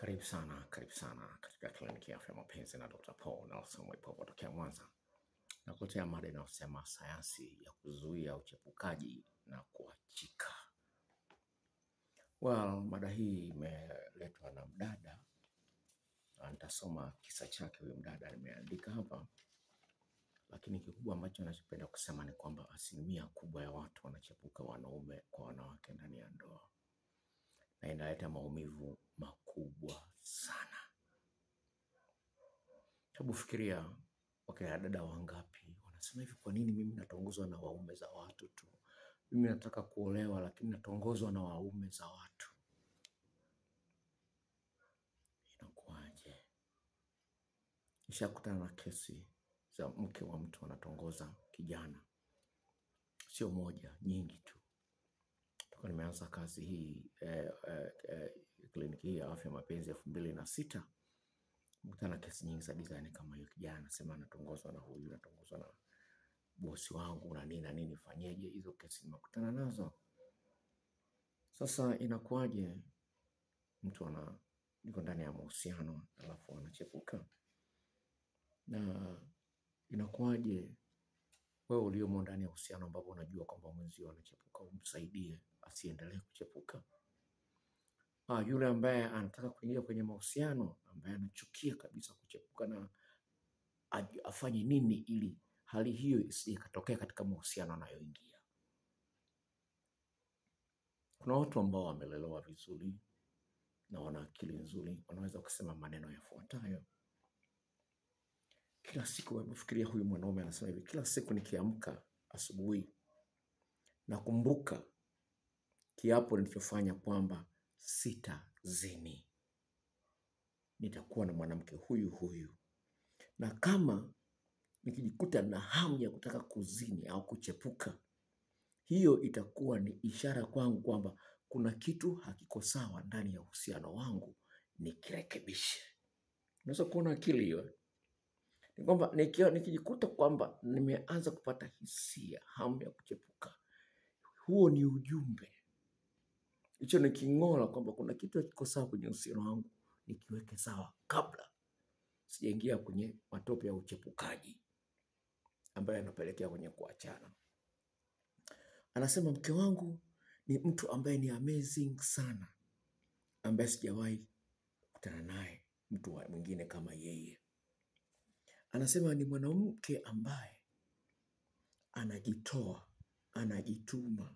Karibu sana katika kliniki ya afya mapenzi na Dr. Paul Nelson Mwipopo kutokea Mwanza. Nakuletea mada inayosema sayansi ya kuzuia uchepukaji na kuachika. Mada hii imeletwa na mdada. Nitasoma kisa chake huyo mdada nimeandika hapa. Lakini kikubwa ambacho nachopenda kusema ni kwamba asilimia kubwa ya watu wanachepuka wanaume kwa wanawake ndani ya ndoa. Na inaleta maumivu makubwa sana. Hebu fikiria wakina dada wangapi wanasema hivi, kwa nini mimi natongozwa na waume za watu tu? Mimi nataka kuolewa lakini natongozwa na waume za watu. Inakuaje? Nishakutana na kesi za mke wa mtu anatongoza kijana. Sio moja, nyingi tu. Toka nimeanza kazi hii kliniki hii ya afya mapenzi 2006. Nimekutana na kesi nyingi za design kama hiyo. Kijana anasema anatongozwa na huyu, anatongozwa na bosi wangu na nini nifanyeje. Hizo kesi nimekutana nazo. Sasa inakuaje mtu yuko ndani ya mahusiano alafu anachepuka? Na inakuaje wewe uliomo ndani ya uhusiano ambapo unajua kwamba mwenzio anachepuka umsaidie asiendelee kuchepuka? Yule ambaye anataka kuingia kwenye mahusiano, ambaye anachukia kabisa kuchepuka, na afanye nini ili hali hiyo isije ikatokea katika mahusiano anayoingia? Kuna watu ambao wamelelewa vizuri na wana akili nzuri, wanaweza kusema maneno yafuatayo. Kila siku wamefikiria, huyu mwanaume anasema hivi, kila siku nikiamka asubuhi nakumbuka kiapo nilichofanya kwamba sitazini. Nitakuwa na mwanamke huyu. Na kama nikijikuta na hamu ya kutaka kuzini au kuchepuka, hiyo itakuwa ni ishara kwangu kwamba kuna kitu hakiko sawa ndani ya uhusiano wangu, nikirekebishe. Unaweza kuona akili hiyo? Ni kwamba nikijikuta kwamba nimeanza kupata hisia, hamu ya kuchepuka, huo ni ujumbe. Hicho ni king'ola kwamba kuna kitu hakiko sawa kwenye uhusiano wangu, nikiweke sawa kabla sijaingia kwenye matope ya uchepukaji ambayo yanapelekea kwenye kuachana. Anasema mke wangu ni mtu ambaye ni amazing sana, ambaye sijawahi kukutana naye mtu mwingine kama yeye. Anasema ni mwanamke ambaye anajitoa, anajituma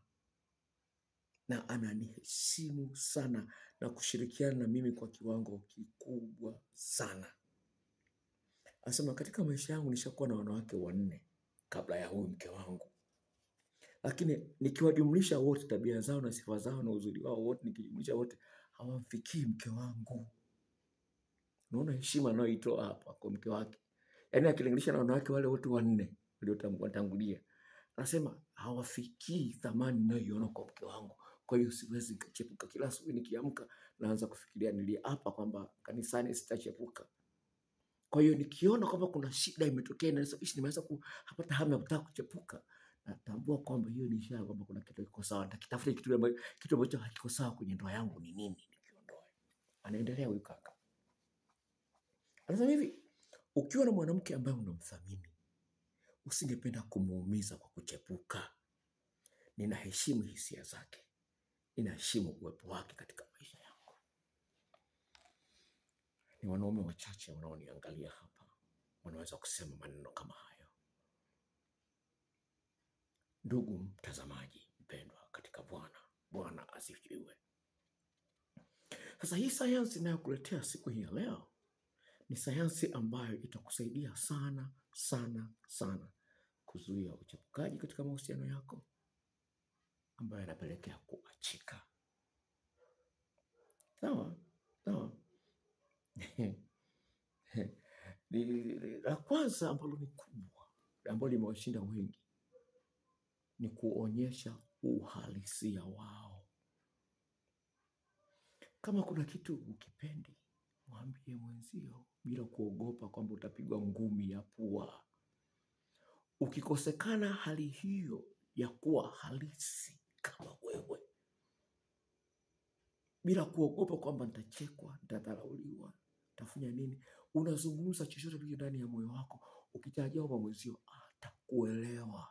na ananiheshimu sana na kushirikiana na mimi kwa kiwango kikubwa sana. Anasema katika maisha yangu nishakuwa na wanawake 4 kabla ya huyu mke wangu. Lakini nikiwajumlisha wote, tabia zao na sifa zao na uzuri wao wote, nikijumlisha wote, hawamfikii mke wangu. Unaona heshima anayoitoa hapa kwa mke wake. Yaani akilinganisha na wanawake wale wote 4 waliotangulia, anasema hawafikii thamani ninayoiona kwa mke wangu. Kwa hiyo siwezi nikachepuka. Kila asubuhi nikiamka naanza kufikiria niliapa kwamba kanisani sitachepuka. Kwa hiyo nikiona kwamba kuna shida imetokea na nimeanza kupata hamu ya kutaka kuchepuka, natambua kwamba hiyo ni ishara kwamba kuna kitu kiko sawa. Nitakitafuta kitu ambacho hakiko sawa kwenye ndoa yangu ni nini, nikiondoe. Anaendelea huyu kaka. Anasema hivi, ukiwa na mwanamke ambaye unamthamini, usingependa kumuumiza kwa kuchepuka. Ninaheshimu hisia zake, ninaheshimu uwepo wake katika maisha yangu. Ni wanaume wachache wanaoniangalia hapa wanaweza kusema maneno kama hayo. Ndugu mtazamaji mpendwa katika Bwana, Bwana asifiwe. Sasa hii sayansi ninayokuletea siku hii ya leo ni sayansi ambayo itakusaidia sana sana sana kuzuia uchepukaji katika mahusiano yako ambayo yanapelekea kuachika. Sawa? La kwanza ambalo ni kubwa, ambalo limewashinda wengi, ni kuonyesha uhalisia wao. Kama kuna kitu ukipendi, mwambie mwenzio bila kuogopa kwamba utapigwa ngumi ya pua. Ukikosekana hali hiyo ya kuwa halisi kama wewe, bila kuogopa kwamba nitachekwa, nitadharauliwa, nitafanya nini. Unazungumza chochote kile ndani ya moyo wako, ukitarajia kwamba mwenzio atakuelewa,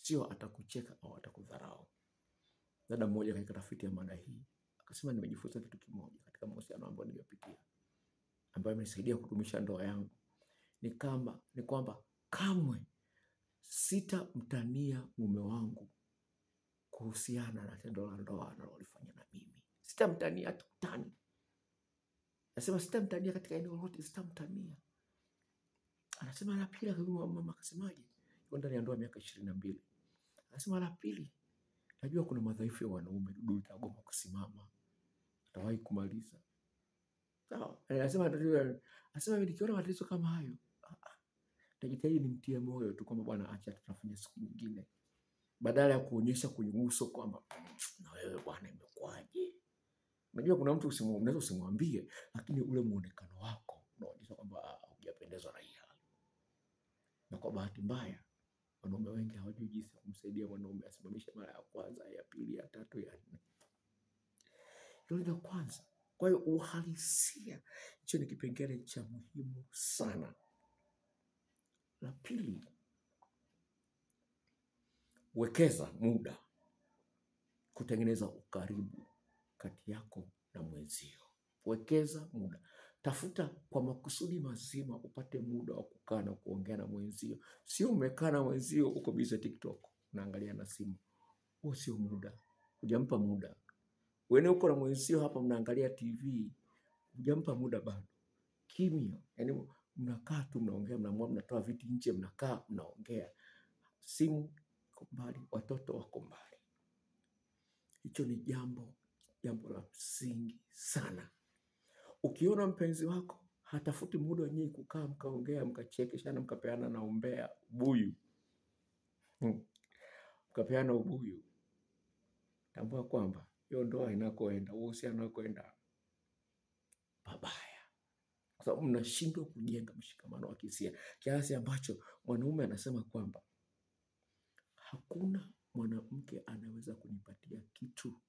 sio atakucheka au atakudharau. Dada mmoja katika tafiti ya mada hii akasema, nimejifunza kitu kimoja katika mahusiano ambayo nimepitia, ambayo imenisaidia kudumisha ndoa yangu, ni kwamba kamwe sitamtania mume wangu kuhusiana na tendo la ndoa analolifanya na mimi. Sitamtania, hatukutani. Nasema sitamtania katika eneo lote, sitamtania. Anasema la pili, mama akasemaje? Yuko ndani ya ndoa miaka 22. Anasema la pili, najua kuna madhaifu ya wanaume, dudu litagoma kusimama, atawahi kumaliza. Sawa. Anasema nikiona matatizo kama hayo, najitahidi nimtie moyo tu kwamba bwana, acha tutafanya siku nyingine, badala ya kuonyesha kwenye uso kwamba na wewe bwana imekwaje. Unajua kuna mtu unaweza usimwambie, lakini ule muonekano wako unaonyesha kwamba hujapendezwa na hili. Na kwa bahati mbaya wanaume wengi hawajui jinsi ya kumsaidia mwanaume asimamishe mara ya kwanza, ya pili, ya tatu, ya nne. Hilo ni la kwanza. Kwa hiyo uhalisia, hicho ni kipengele cha muhimu sana. La pili, wekeza muda kutengeneza ukaribu kati yako na mwenzio. Wekeza muda. Tafuta kwa makusudi mazima upate muda wa kukaa na kuongea na mwenzio. Sio umekaa na mwenzio uko busy TikTok unaangalia na simu. Huo sio muda. Hujampa muda. Wewe uko na mwenzio hapa mnaangalia TV, hujampa muda bado. Kimya. Yaani mnakaa tu mnaongea, mnatoa viti nje, mnakaa mnaongea. Simu iko mbali, watoto wako mbali. Hicho ni jambo la msingi sana. Ukiona mpenzi wako hatafuti muda wenyewe kukaa mkaongea, mkachekeshana, mkapeana na umbea, ubuyu. Mkapeana ubuyu, tambua kwamba hiyo ndoa inakoenda, uhusiano unakoenda pabaya. Kwa sababu mnashindwa kujenga mshikamano wa kihisia, kiasi ambacho mwanaume anasema kwamba hakuna mwanamke anaweza kunipatia kitu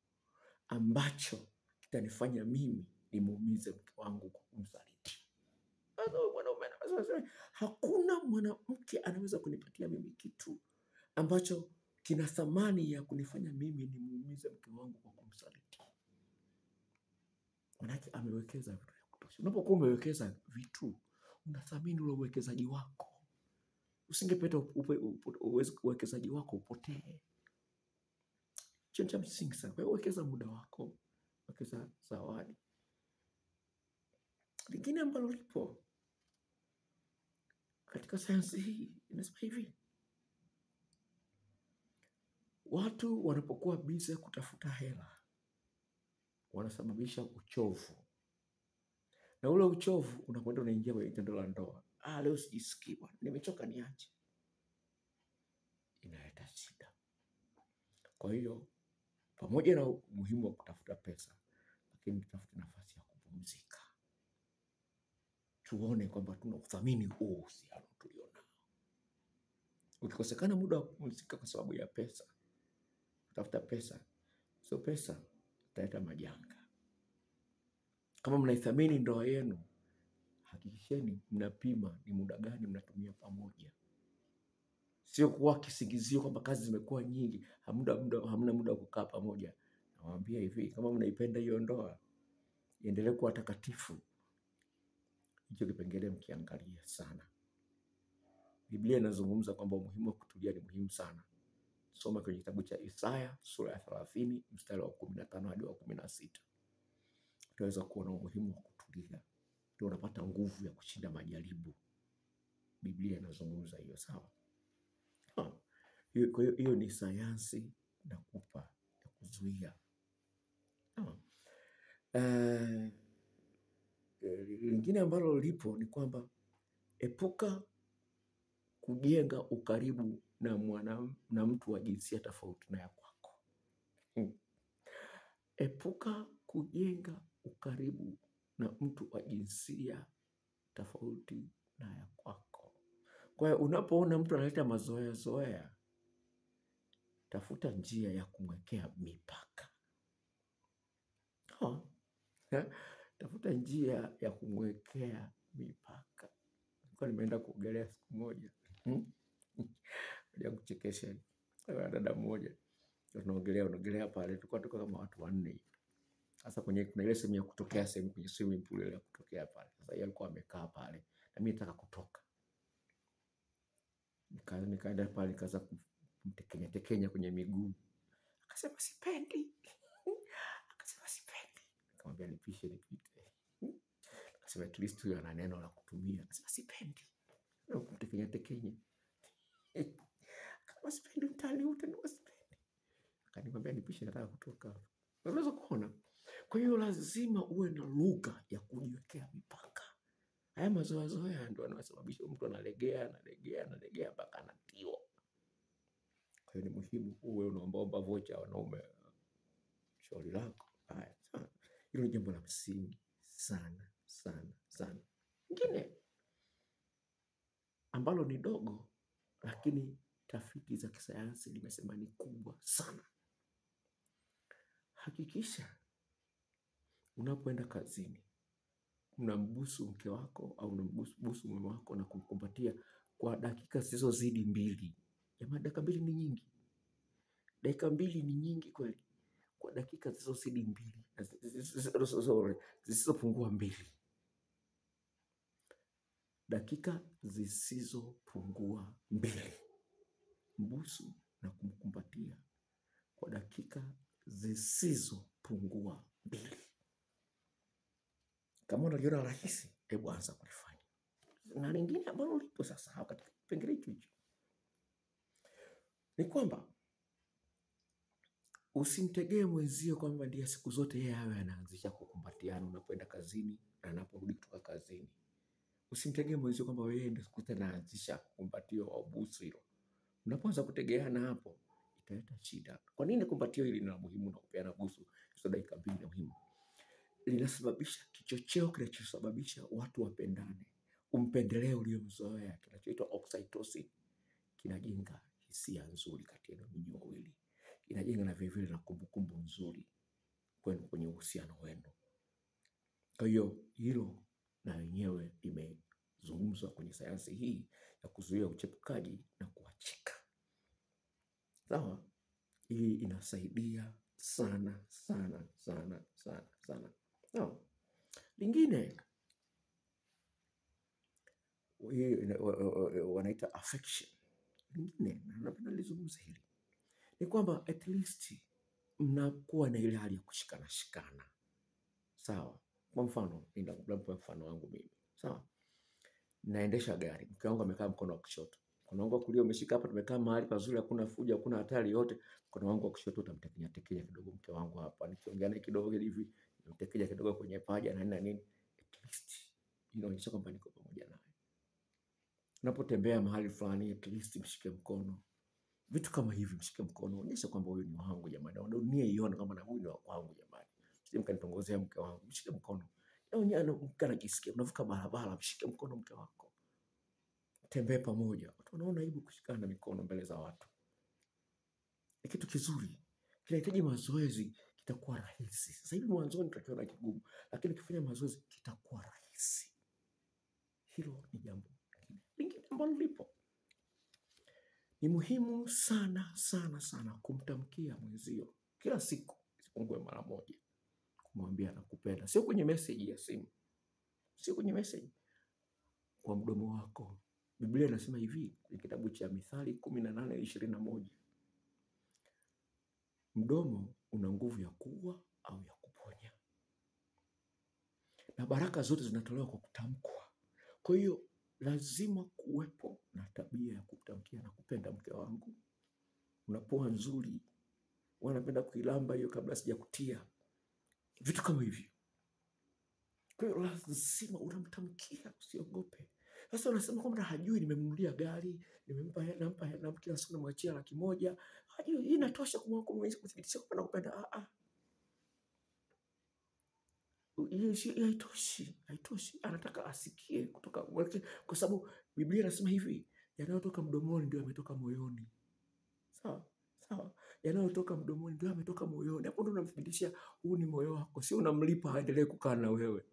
ambacho kitanifanya mimi nimuumize mke wangu kwa kumsaliti. Mwanaume anasema hakuna mwanamke anaweza kunipatia mimi kitu ambacho kina thamani ya kunifanya mimi nimuumize mke wangu kwa kumsaliti. Manake amewekeza vitu vya kutosha. Unapokuwa umewekeza vitu, unathamini ule uwekezaji wako. Usingependa uwekezaji wako upotee. Cha msingi sana. Kwa hiyo wekeza muda wako, wekeza zawadi. Lingine ambalo lipo katika sayansi hii inasema hivi: watu wanapokuwa busy kutafuta hela wanasababisha uchovu. Na ule uchovu unakwenda unaingia kwenye tendo la ndoa. Leo sijisikii bwana, nimechoka niache. Inaleta shida. Kwa hiyo pamoja na umuhimu wa kutafuta pesa, lakini tutafute nafasi ya kupumzika. Tuone kwamba tunathamini huo uhusiano tulionao. Ukikosekana muda wa kupumzika kwa sababu ya pesa, kutafuta pesa, sio pesa, italeta majanga. Kama mnaithamini ndoa yenu, hakikisheni mnapima ni muda gani mnatumia pamoja. Sio kuwa kisingizio kwamba kazi zimekuwa nyingi, hamna muda wa kukaa pamoja. Nawaambia hivi, kama mnaipenda hiyo ndoa, iendelee kuwa takatifu. Hicho kipengele mkiangalia sana. Biblia inazungumza kwamba umuhimu wa kutulia ni muhimu sana. Soma kwenye kitabu cha Isaya sura ya 30 mstari wa 15 hadi wa 16. Utaweza kuona umuhimu wa kutulia. Ndio unapata nguvu ya kushinda majaribu. Biblia inazungumza hiyo, sawa? Kwa hiyo ni sayansi na kupa ya kuzuia. Lingine ambalo lipo ni kwamba epuka kujenga ukaribu na mtu wa jinsia tofauti na ya kwako. Epuka kujenga ukaribu na mtu wa jinsia tofauti na ya kwako. Kwa hiyo unapoona mtu analeta mazoea, tafuta njia ya kumwekea mipaka. Sawa? Eh, tafuta njia ya kumwekea mipaka. Nilikuwa nimeenda kuogelea siku moja. Ya kuchekesha. Dada mmoja tunaogelea pale, tulikuwa kama watu 4. Sasa kuna ile sehemu ya kutokea, sehemu kwenye swimming pool ile ya kutokea pale. Sasa yeye alikuwa amekaa pale na mimi nataka kutoka. Nikaenda pale nikaanza kumtekenya kwenye miguu. Akasema sipendi. Nikamwambia nipishe nipite. Akasema at least huyo ana neno la kutumia. Akasema sipendi. Na kumtekenya. Kama sipendi utaniua sipendi. Akaniambia nipishe nataka kutoka. Unaweza kuona? Kwa hiyo lazima uwe na lugha ya kujiwekea mipaka. Haya mazoea ndio yanasababisha mtu analegea mpaka anatiwa. Kwa hiyo ni muhimu uwe unaomba vocha wanaume shauri lako. Haya. Hilo ni jambo la msingi sana. Ingine ambalo ni dogo lakini tafiti za kisayansi limesema ni kubwa sana. Hakikisha unapoenda kazini unambusu mke wako au unambusu mume wako na kumkumbatia kwa dakika zisizozidi 2. Jamaa, dakika 2 ni nyingi. Dakika 2 ni nyingi kweli. Kwa dakika zisizozidi 2. Zisizopungua 2. Dakika zisizopungua 2. Mbusu na kumkumbatia kwa dakika zisizopungua 2. Kama unaliona rahisi, hebu anza kulifanya. Na lingine ambalo lipo sasa katika kipengele hicho ni kwamba usimtegee mwenzio kwamba ndiye siku zote yeye awe anaanzisha kukumbatiana unapoenda kazini na anaporudi kutoka kazini. Usimtegee mwenzio kwamba wewe ndiye siku zote anaanzisha kukumbatio au busu hilo. Unapoanza kutegeana hapo italeta shida. Kwa nini kumbatio hili ni muhimu na kupeana busu hizo dakika 2 ni muhimu? Linasababisha kichocheo kinachosababisha watu wapendane. Umpendeleo uliomzoea kinachoitwa oxytocin kinajenga hisia nzuri kati ya ninyi wawili. Inajenga na vile na kumbukumbu nzuri kwenye uhusiano wenu. Kwa hiyo hilo na wenyewe limezungumzwa kwenye sayansi hii ya kuzuia uchepukaji na kuachika. Sawa? Hii inasaidia sana. Sawa? Lingine wanaita affection. Lingine napenda nizungumze hili. Ni kwamba at least mnakuwa na ile hali ya kushikana. Sawa? Kwa mfano, nitakupa mfano wangu mimi. Sawa? Naendesha gari. Mke wangu amekaa mkono wa kushoto. Mkono wangu wa kulia umeshika hapa, tumekaa mahali pazuri, hakuna fujo, hakuna hatari yote. Mkono wangu wa kushoto utamtekenya kidogo mke wangu hapa. Nikiongea naye kidogo hivi, nitamtekenya kidogo kwenye paja na nini. At least inaonyesha kwamba niko pamoja naye. Unapotembea mahali fulani, at least mshike mkono. Vitu kama hivi, mshike mkono. Onyesha kwamba huyu ni wangu jamani. Na dunia ione kama na huyu ni wangu jamani. Sije mkanitongozea mke wangu. Mshike mkono. Na mke anajisikia unavuka barabara, mshike mkono mke wako. Tembea pamoja. Watu wanaona aibu kushikana mikono mbele za watu. Ni kitu kizuri. Kinahitaji mazoezi, kitakuwa rahisi. Sasa hivi mwanzoni tutakiona kigumu, lakini ukifanya mazoezi kitakuwa rahisi. Hilo ni jambo lingine ambalo lipo. Ni muhimu sana kumtamkia mwenzio kila siku isipungue mara moja. Kumwambia nakupenda. Sio kwenye message ya simu. Sio kwenye message. Kwa mdomo wako. Biblia inasema hivi kwenye kitabu cha Mithali 18:21. Mdomo una nguvu ya kuua au ya kuponya. Na baraka zote zinatolewa kwa kutamkwa. Kwa hiyo lazima kuwepo na tabia ya kutamkia na kupenda mke wangu. Unapoa nzuri. Wanapenda kuilamba hiyo kabla sijakutia. Vitu kama hivyo. Kwa hiyo lazima unamtamkia, usiogope. Sasa unasema kwamba hajui nimemnunulia gari, nampa kila siku namwachia 100,000. Hajui hii inatosha kuthibitisha kwamba nakupenda. Haitoshi. Anataka asikie kutoka kwa sababu Biblia inasema hivi, yanayotoka mdomoni ndio yametoka moyoni. Sawa? yanayotoka mdomoni ndio yametoka moyoni. Hapo ndo unamthibitishia huu ni moyo wako, sio unamlipa aendelee kukaa na wewe.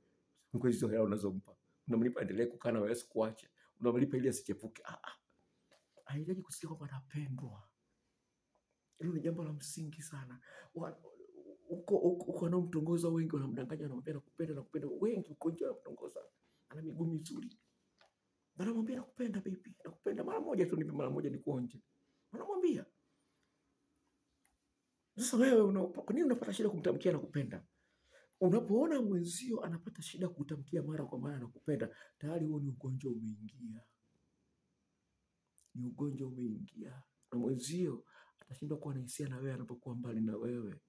Kwa hizo hela unazompa, unamlipa aendelee kukaa na wewe sikuache, unamlipa ili asichepuke. Hahitaji kusikia kwamba anapendwa. Hilo ni jambo la msingi sana. Uko wanaomtongoza wengi wanamdanganya, wanamwambia nakupenda. Wengi uko nje wanamtongoza, ana miguu mizuri, wanamwambia nakupenda baby, nakupenda mara moja tu, nipe mara moja nikuonje, wanamwambia. Sasa wewe kwa nini unapata shida kumtamkia nakupenda? Unapoona mwenzio anapata shida kutamkia mara kwa mara nakupenda, tayari huo ni ugonjwa umeingia. Ni ugonjwa umeingia. Na mwenzio atashindwa kuwa na hisia na wewe anapokuwa mbali na wewe.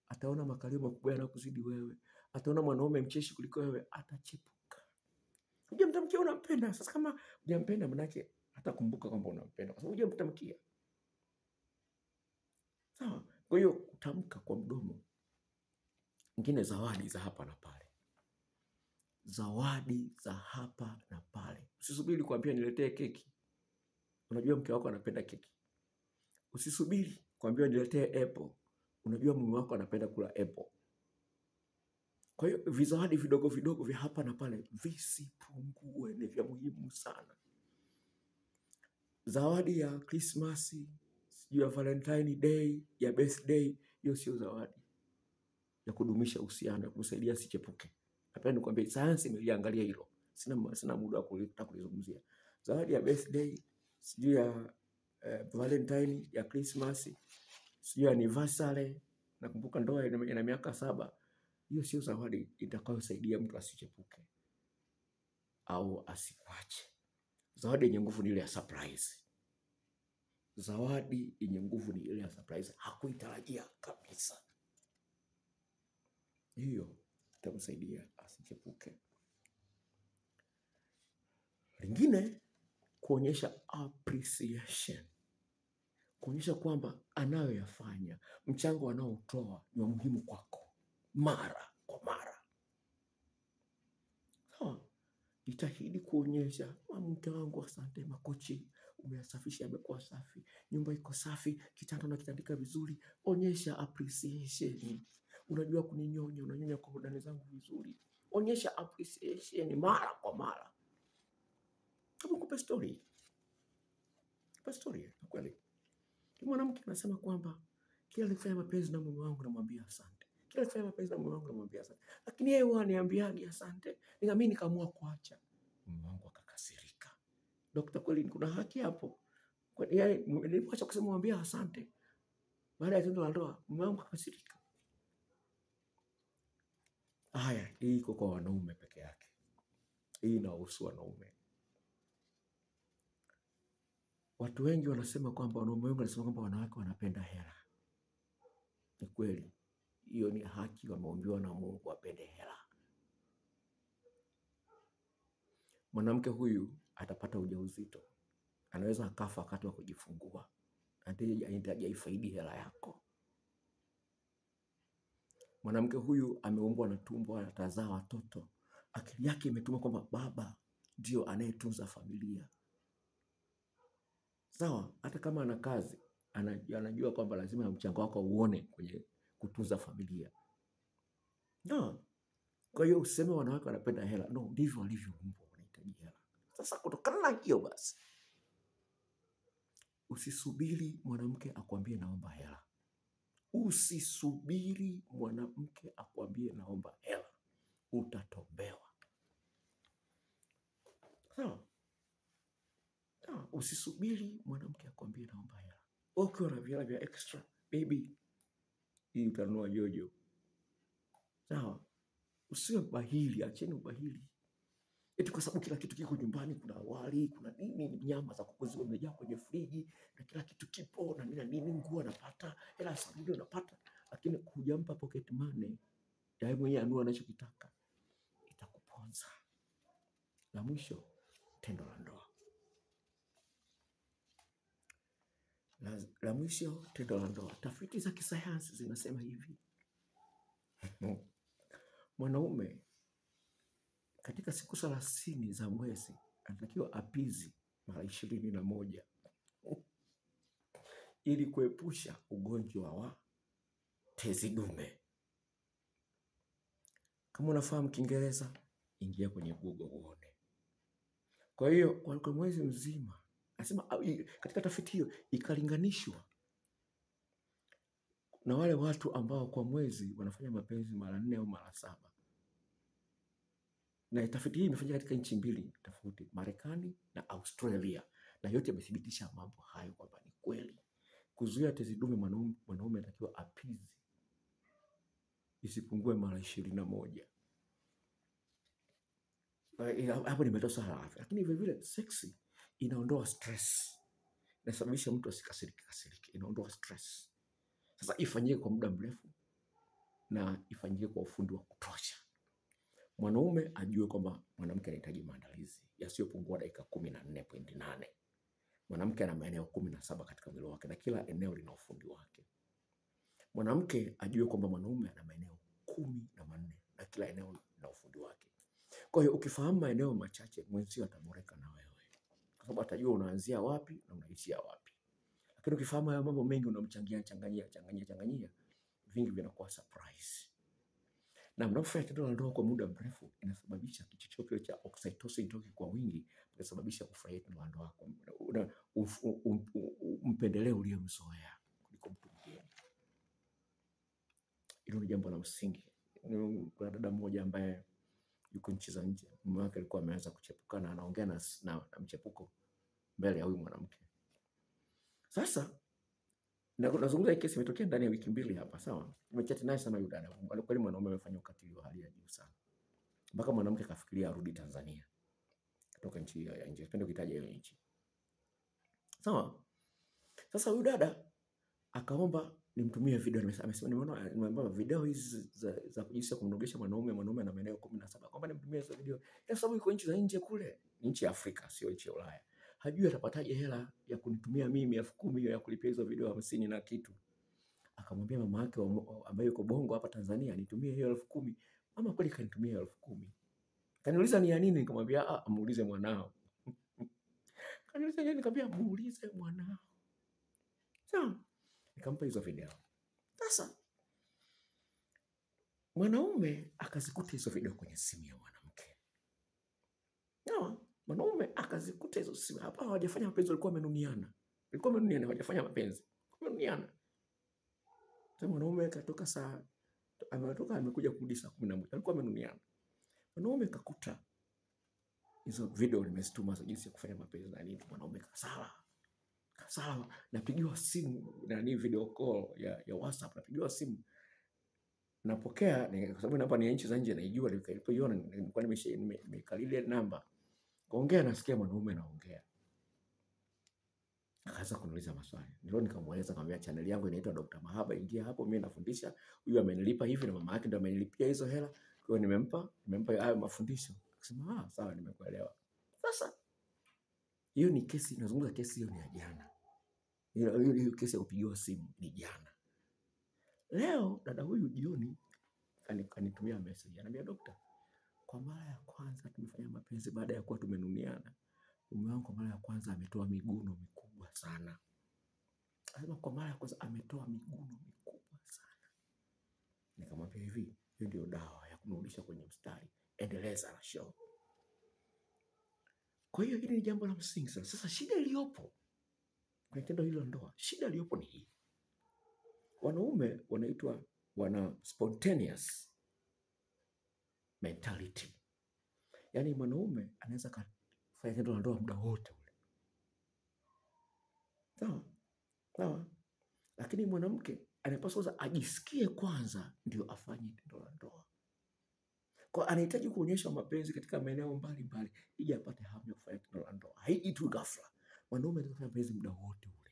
Ataona makalio makubwa yanakuzidi wewe. Ataona mwanaume mcheshi kuliko wewe, atachepuka. Hujamtamkia unampenda. Sasa kama hujampenda manake hatakumbuka kwamba unampenda kwa sababu hujamtamkia. Sawa? Kwa hiyo kutamka kwa mdomo. Ingine zawadi za hapa na pale. Zawadi za hapa na pale. Usisubiri kuambia niletee keki. Unajua mke wako anapenda keki. Usisubiri kuambia niletee apple. Unajua mume wako anapenda kula apple. Kwa hiyo vizawadi vidogo vidogo vya hapa na pale visipungue, ni vya muhimu sana. Zawadi ya Christmas, ya Valentine Day, ya birthday, hiyo sio zawadi ya kudumisha uhusiano, ya kumsaidia asichepuke. Napenda nikwambie sayansi imeliangalia hilo. Sina muda wa kulizungumzia. Zawadi ya birthday, sijui ya Valentine, ya Christmas, sijui ya anniversary, nakumbuka ndoa ina miaka 7. Hiyo sio zawadi itakayosaidia mtu asichepuke au asikuache. Zawadi yenye nguvu ni ile ya surprise. Zawadi yenye nguvu ni ile ya surprise. Hakuitarajia kabisa. Hiyo itamsaidia asichepuke. Lingine, kuonyesha appreciation. Kuonyesha kwamba anayoyafanya, mchango anaotoa ni wa muhimu kwako. Mara kwa mara. Sawa? Jitahidi kuonyesha, mke wangu asante, makochi umeyasafisha yamekuwa safi, nyumba iko safi, kitanda nakitandika vizuri. Onyesha appreciation. Unajua kuninyonya, unanyonya kwa ndani zangu vizuri. Onyesha appreciation mara kwa mara. Kama kupe story. Kupe story, kweli. Mwanamke anasema kwamba kila nikifanya mapenzi na mume wangu namwambia asante. Kila nikifanya mapenzi na mume wangu namwambia asante. Lakini yeye huwa ananiambiaje asante? Mimi nikaamua kuacha. Mume wangu akakasirika. Dr. kweli kuna haki hapo. Kwa yeye nilipoacha kusema mwambia asante. Baada ya tendo la ndoa, mume wangu akakasirika. Haya, hii iko kwa wanaume peke yake. Hii inahusu wanaume. Watu wengi wanasema kwamba wanaume wengi wanasema kwamba wanawake wanapenda hela. Ni kweli. Hiyo ni haki, wameombiwa na Mungu wapende hela. Mwanamke huyu atapata ujauzito. Anaweza akafa wakati wa kujifungua. Anahitaji aifaidi hela yako. Mwanamke huyu ameumbwa na tumbo, atazaa watoto. Akili yake imetuma kwamba baba ndio anayetunza familia. Sawa, hata kama ana kazi, anajua kwamba lazima mchango wako uone kwenye kutunza familia. No. Kwa hiyo useme wanawake wanapenda hela. No, ndivyo walivyoumbwa, wanahitaji hela. Sasa kutokana na hiyo basi, usisubiri mwanamke akwambie naomba hela. Usisubiri mwanamke akwambie naomba hela. Utatombewa. Sawa? Usisubiri mwanamke akwambie naomba hela. Ukiwa na hela vya extra, baby, hii utanunua jojo. Sawa? Usiwe bahili, acheni ubahili. Eti kwa sababu kila kitu kiko nyumbani, kuna wali, kuna nini, nyama za kuku zimejaa kwenye friji, na kila kitu kipo, na nini, nguo anapata, hela sabuni unapata, lakini hujampa pocket money, ya yeye mwenyewe anunue anachokitaka. Itakuponza. La mwisho, tendo la ndoa. La mwisho, tendo la ndoa. Tafiti za kisayansi zinasema hivi. Mwanaume katika siku 30 za mwezi anatakiwa apizi mara 21. ili kuepusha ugonjwa wa tezi dume. Kama unafahamu Kiingereza, ingia kwenye Google uone. Kwa hiyo kwa mwezi mzima, nasema katika tafiti hiyo ikalinganishwa na wale watu ambao kwa mwezi wanafanya mapenzi mara 4 au mara 7. Na tafiti hii imefanyika katika nchi 2 tofauti, Marekani na Australia, na yote yamethibitisha mambo hayo kwamba ni kweli. Kuzuia tezi dume, mwanaume anatakiwa apizi isipungue mara 21. Hapo nimetoa swala la afya. Lakini vile vile seksi inaondoa stress. Inasababisha mtu asikasirike, inaondoa stress. Sasa ifanyike kwa muda mrefu na ifanyike kwa ufundi wa kutosha. Mwanaume ajue kwamba mwanamke anahitaji maandalizi yasiyopungua dakika 14.8. Mwanamke ana maeneo 17 katika mwili wake na kila eneo lina ufundi wake. Mwanamke ajue kwamba mwanaume ana maeneo 14 na kila eneo lina ufundi wake. Kwa hiyo ukifahamu maeneo machache, mwenzio ataboreka na wewe, kwa sababu atajua unaanzia wapi na unaishia wapi. Lakini ukifahamu haya mambo mengi, unamchanganyia, vingi vinakuwa surprise. Na mnapofanya tendo la ndoa kwa muda mrefu, inasababisha kichocheo cha oxytocin itoke kwa wingi, inasababisha kufurahia tendo la ndoa kwa muda, mpendeleo uliyomzoea kuliko mtu mwingine. Hilo ni jambo la msingi. Kuna dada mmoja ambaye yuko nchi za nje, mume wake alikuwa ameanza kuchepukana, anaongea na mchepuko mbele ya huyu mwanamke. Sasa nazungumza hii kesi imetokea ndani ya wiki 2 hapa, sawa? Nimechat naye sana yule dada. Alikuwa mwanaume amefanya ukatili wa hali ya juu sana. Mpaka mwanamke kafikiria arudi Tanzania kutoka nchi ya nje. Sipende kutaja hiyo nchi. Sawa? Sasa huyu dada akaomba nimtumie video. Amesema nimeomba video hizi za kujisikia kumnogesha mwanaume na maeneo 17. Kwamba nimtumie hizo video. Kwa sababu yuko nchi za nje kule, nchi ya Afrika, sio nchi ya Ulaya. Hajui atapataje hela ya kunitumia mimi 10,000 ya kulipia hizo video 50 na kitu. Akamwambia mama yake ambaye yuko Bongo hapa Tanzania nitumie hiyo 10,000. Mama kweli kanitumia 10,000. Kaniuliza ni ya nini? Nikamwambia muulize mwanao. Kaniuliza nini? Nikamwambia muulize mwanao. Sawa? Nikampa hizo video. Sasa mwanaume akazikuta hizo video kwenye simu ya mwanamke. Sawa? Mwanaume akazikuta hizo simu. Hapa hawajafanya mapenzi, walikuwa wamenuniana. Hawajafanya mapenzi. Wamenuniana. Sasa mwanaume katoka amekuja kurudi saa 11. Alikuwa amenuniana. Mwanaume kakuta hizo video nimezituma za jinsi ya kufanya mapenzi na nini. Mwanaume kasala. Napigiwa simu na video call ya WhatsApp, napigiwa simu. Napokea kwa sababu hapa ni nchi za nje, naijua nilipoiona nilikuwa nimekalile namba. Kaongea, nasikia mwanaume anaongea. Akaanza kuniuliza maswali. Ndio nikamweleza, nikamwambia channel yangu inaitwa Dr. Mahaba, ingia hapo, mimi nafundisha. Huyu amenilipa hivi na mama yake ndio amenilipia hizo hela. Kwa hiyo nimempa hayo mafundisho. Akasema sawa, nimekuelewa. Sasa hiyo ni kesi, nazungumza kesi hiyo ni ya jana. Hiyo kesi ya kupigiwa simu ni jana. Leo dada huyu jioni kanitumia message. Ananiambia, "Dokta, kwa mara ya kwanza tumefanya mapenzi baada ya kuwa tumenuniana. Mume wangu kwa mara ya kwanza ametoa miguno mikubwa sana." Anasema kwa mara ya kwanza ametoa miguno mikubwa sana. Nikamwambia hivi, hiyo ndio dawa ya kumrudisha kwenye mstari. Endeleza na show. Kwa hiyo hili ni jambo la msingi sana. Sasa shida iliyopo kwenye tendo hilo ndoa, shida iliyopo ni hii. Wanaume wanaitwa spontaneous mentality. Yaani mwanaume anaweza kufanya tendo la ndoa muda wote ule. Sawa? Lakini mwanamke anapaswa ajisikie kwanza ndio afanye tendo la ndoa. Kwa anahitaji kuonyesha mapenzi katika maeneo mbalimbali ili apate hamu ya kufanya tendo la ndoa. Haiji tu ghafla. Mwanaume anaweza kufanya mapenzi muda wote ule.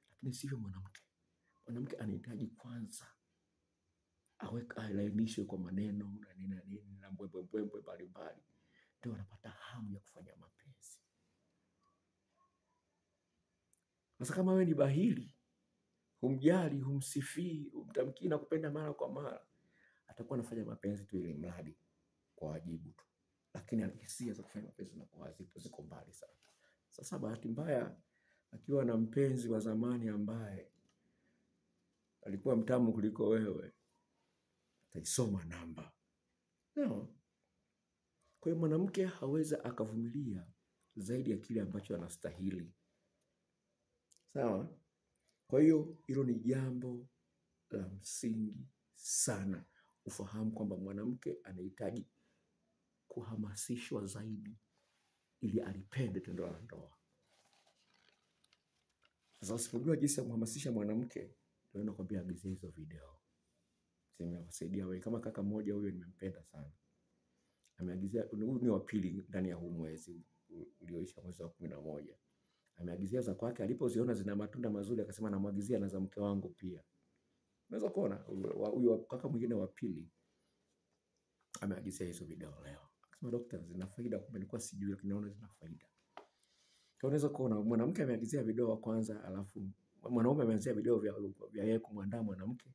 Lakini sivyo mwanamke. Mwanamke anahitaji kwanza alainishwe kwa maneno na nini na mbwembwe mbalimbali, ndio anapata hamu ya kufanya mapenzi. Sasa kama wewe ni bahili, humjali, humsifii, humtamkii na kupenda mara kwa mara, atakuwa anafanya mapenzi tu ili mradi kwa wajibu tu. Lakini hisia za kufanya mapenzi na kwa wazipo ziko mbali sana. Sasa bahati mbaya akiwa na mpenzi wa zamani ambaye alikuwa mtamu kuliko wewe, ataisoma namba. No. Kwa hiyo mwanamke hawezi akavumilia zaidi ya kile ambacho anastahili. Sawa? Kwa hiyo hilo ni jambo la msingi sana, ufahamu kwamba mwanamke anahitaji kuhamasishwa zaidi ili alipende tendo la ndoa. Sasa usipojua jinsi ya kuhamasisha mwanamke, ndio nakwambia agizie hizo video. Zimewasaidia wewe. Kama kaka mmoja huyo nimempenda sana, ameagizia, huyu ni wa pili ndani ya huu mwezi ulioisha, mwezi wa 11. Ameagizia za kwake, alipoziona zina matunda mazuri akasema namwagizia na za mke wangu pia. Unaweza kuona huyu kaka mwingine wa pili ameagizia hizo video leo. Akasema daktari, zina faida, kumbe nilikuwa sijui, lakini naona zina faida. Kwa unaweza kuona mwanamke ameagizia video wa kwanza, alafu mwanaume ameagizia video vya yeye kumwandaa mwanamke.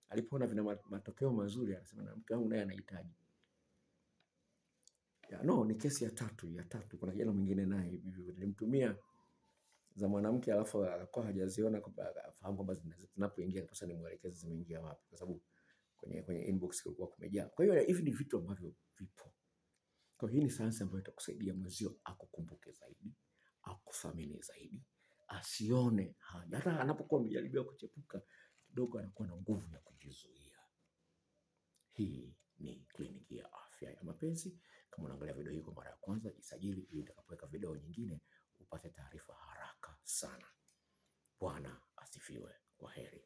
Alipoona vina matokeo mazuri akasema na mke wangu naye anahitaji. No, ni kesi ya tatu. Kuna kijana mwingine naye hivi nilimtumia za mwanamke, alafu akawa hajaziona, afahamu kwamba zinapoingia sasa nimuelekeze zimeingia wapi, kwa sababu kwenye inbox kulikuwa kumejaa. Kwa hiyo hivi ni vitu ambavyo vipo. Kwa hiyo hii ni sayansi ambayo itakusaidia mwenzio akukumbuke zaidi, akuthamini zaidi, asione haja. Hata anapokuwa amejaribia kuchepuka kidogo, anakuwa na nguvu ya kujizuia. Hii ni Kliniki ya Afya ya Mapenzi. Kama unaangalia video hii kwa mara ya kwanza, jisajili ili nitakapoweka video nyingine upate taarifa haraka sana. Bwana asifiwe. Kwaheri.